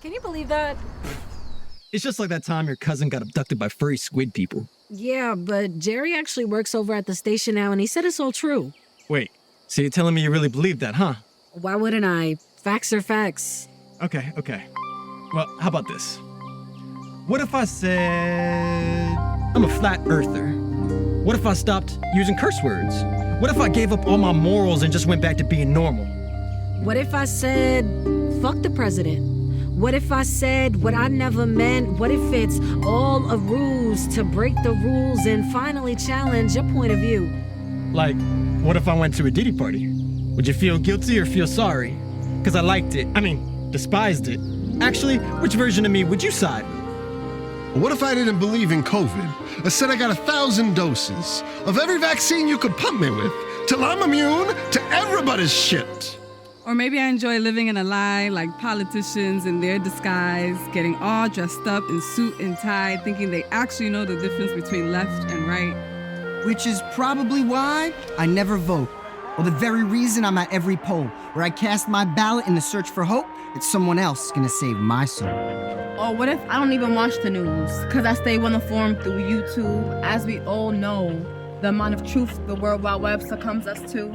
Can you believe that? It's just like that time your cousin got abducted by furry squid people. Yeah, but Jerry actually works over at the station now, and he said it's all true. Wait, so you're telling me you really believe that, huh? Why wouldn't I? Facts are facts. Okay. Well, how about this? What if I said I'm a flat earther? What if I stopped using curse words? What if I gave up all my morals and just went back to being normal? What if I said, fuck the president? What if I said what I never meant? What if it's all a ruse to break the rules and finally challenge your point of view? Like, what if I went to a Diddy party? Would you feel guilty or feel sorry? Because I liked it. Despised it. Actually, which version of me would you side with? What if I didn't believe in COVID? I said I got 1,000 doses of every vaccine you could pump me with till I'm immune to everybody's shit. Or maybe I enjoy living in a lie like politicians in their disguise, getting all dressed up in suit and tie, thinking they actually know the difference between left and right. Which is probably why I never vote. Or the very reason I'm at every poll, where I cast my ballot in the search for hope that someone else is gonna save my soul. Or what if I don't even watch the news, because I stay well informed through YouTube? As we all know, the amount of truth the World Wide Web succumbs us to.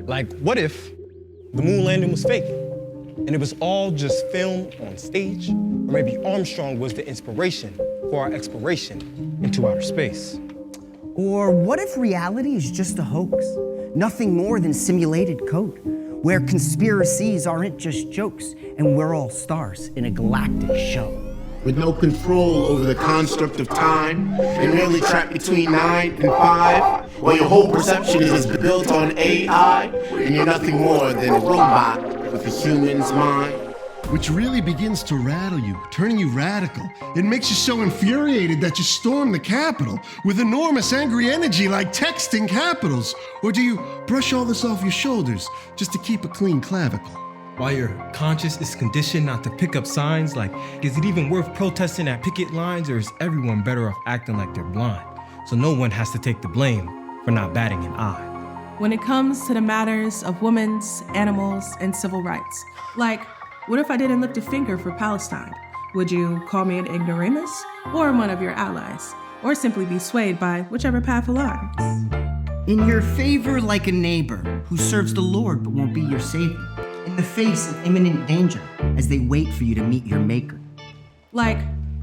Like, what if the moon landing was fake, and it was all just filmed on stage? Or maybe Armstrong was the inspiration for our exploration into outer space. Or what if reality is just a hoax? Nothing more than simulated code, where conspiracies aren't just jokes, and we're all stars in a galactic show. With no control over the construct of time, and merely trapped between 9 and 5, while your whole perception is built on AI, and you're nothing more than a robot with a human's mind. Which really begins to rattle you, turning you radical. It makes you so infuriated that you storm the Capitol with enormous angry energy like texting capitals. Or do you brush all this off your shoulders just to keep a clean clavicle? While your conscience is conditioned not to pick up signs like, is it even worth protesting at picket lines, or is everyone better off acting like they're blind? So no one has to take the blame for not batting an eye. When it comes to the matters of women's, animals, and civil rights, like, what if I didn't lift a finger for Palestine? Would you call me an ignoramus or one of your allies? Or simply be swayed by whichever path aligns? In your favor like a neighbor who serves the Lord but won't be your savior. In the face of imminent danger as they wait for you to meet your maker. Like,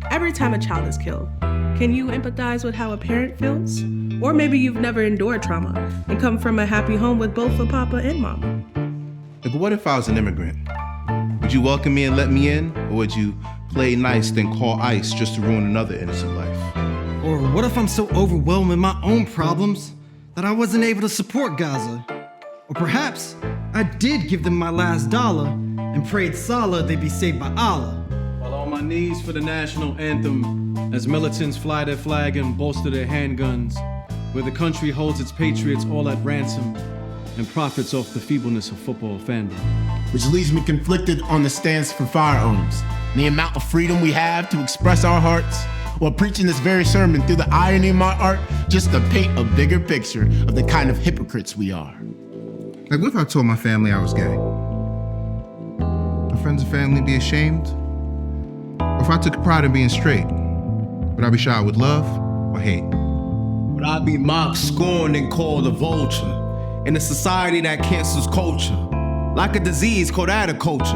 every time a child is killed, can you empathize with how a parent feels? Or maybe you've never endured trauma and come from a happy home with both a papa and mama. But what if I was an immigrant? Would you welcome me and let me in? Or would you play nice then call ICE just to ruin another innocent life? Or what if I'm so overwhelmed with my own problems that I wasn't able to support Gaza? Or perhaps I did give them my last dollar and prayed Salah they'd be saved by Allah. While on my knees for the national anthem, as militants fly their flag and bolster their handguns, where the country holds its patriots all at ransom and profits off the feebleness of football fandom. Which leaves me conflicted on the stance for firearms, and the amount of freedom we have to express our hearts, while preaching this very sermon through the irony of my art, just to paint a bigger picture of the kind of hypocrites we are. Like, what if I told my family I was gay? Would friends and family be ashamed? Or if I took pride in being straight, would I be shot with love or hate? Would I be mocked, scorned, and called a vulture in a society that cancels culture, like a disease called culture?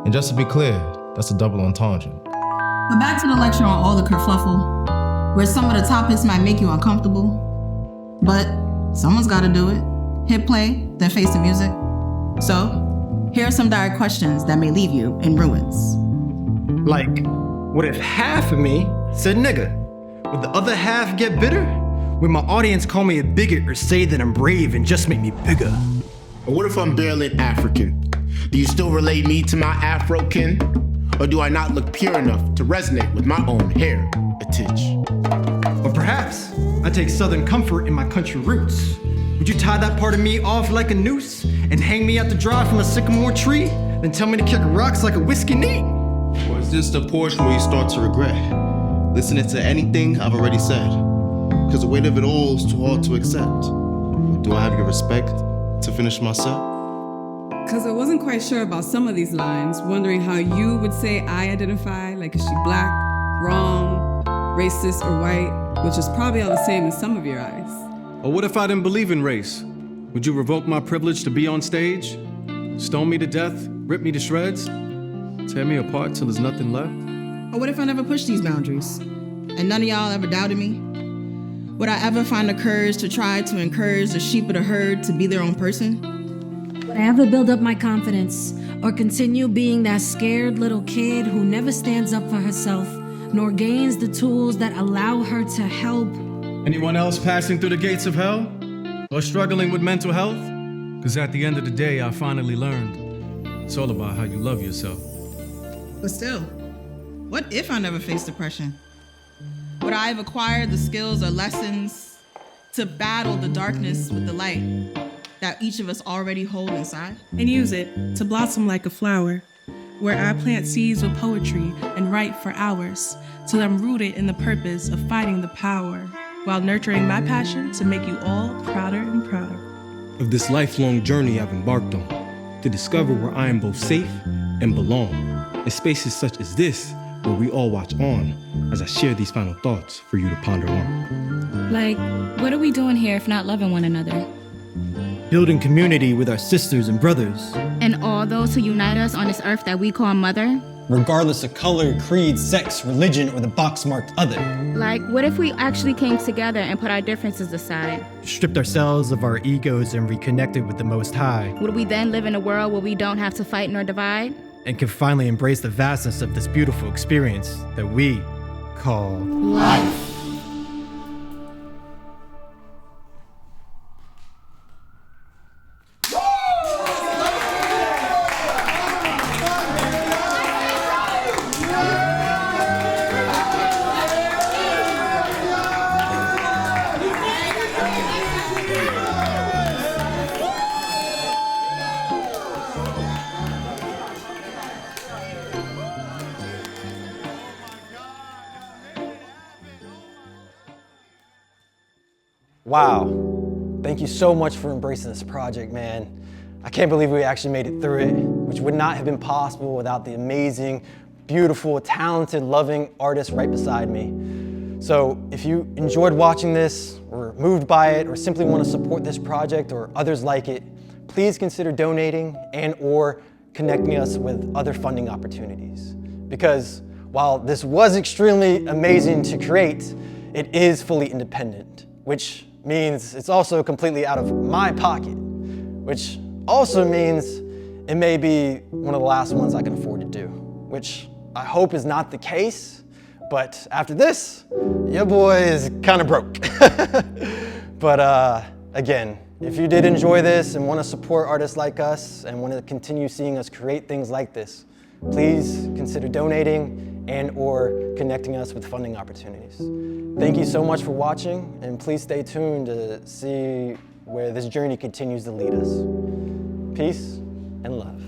And just to be clear, that's a double entendre. But back to the lecture on all the kerfluffle, where some of the topics might make you uncomfortable. But someone's gotta do it. Hit play, then face the music. So, here are some direct questions that may leave you in ruins. Like, what if half of me said nigga? Would the other half get bitter? Would my audience call me a bigot or say that I'm brave and just make me bigger? Or what if I'm barely an African? Do you still relate me to my Afro kin? Or do I not look pure enough to resonate with my own heritage? Or perhaps I take southern comfort in my country roots. Would you tie that part of me off like a noose and hang me out to dry from a sycamore tree? Then tell me to kick rocks like a whiskey neat? Or is this the portion where you start to regret listening to anything I've already said? Because the weight of it all is too hard to accept. Do I have your respect to finish my set? Because I wasn't quite sure about some of these lines, wondering how you would say I identify, like is she black, wrong, racist, or white, which is probably all the same in some of your eyes. Or what if I didn't believe in race? Would you revoke my privilege to be on stage? Stone me to death, rip me to shreds, tear me apart till there's nothing left? Or what if I never pushed these boundaries and none of y'all ever doubted me? Would I ever find the courage to try to encourage the sheep of the herd to be their own person? Would I ever build up my confidence or continue being that scared little kid who never stands up for herself nor gains the tools that allow her to help? Anyone else passing through the gates of hell? Or struggling with mental health? Because at the end of the day, I finally learned it's all about how you love yourself. But still, what if I never faced depression? Would I have acquired the skills or lessons to battle the darkness with the light that each of us already hold inside? And use it to blossom like a flower, where I plant seeds with poetry and write for hours, till I'm rooted in the purpose of fighting the power, while nurturing my passion to make you all prouder and prouder. Of this lifelong journey I've embarked on, to discover where I am both safe and belong, in spaces such as this, where we all watch on, as I share these final thoughts for you to ponder on. Like, what are we doing here if not loving one another? Building community with our sisters and brothers. And all those who unite us on this earth that we call mother? Regardless of color, creed, sex, religion, or the box marked other. Like, what if we actually came together and put our differences aside? Stripped ourselves of our egos and reconnected with the Most High. Would we then live in a world where we don't have to fight nor divide? And can finally embrace the vastness of this beautiful experience that we call life. Wow, thank you so much for embracing this project, man. I can't believe we actually made it through it, which would not have been possible without the amazing, beautiful, talented, loving artists right beside me. So if you enjoyed watching this, or moved by it, or simply want to support this project or others like it, please consider donating and or connecting us with other funding opportunities. Because while this was extremely amazing to create, it is fully independent, which means it's also completely out of my pocket, which also means it may be one of the last ones I can afford to do, which I hope is not the case, but after this, your boy is kind of broke. But again, if you did enjoy this and want to support artists like us and want to continue seeing us create things like this, please consider donating and or connecting us with funding opportunities. Thank you so much for watching, and please stay tuned to see where this journey continues to lead us. Peace and love.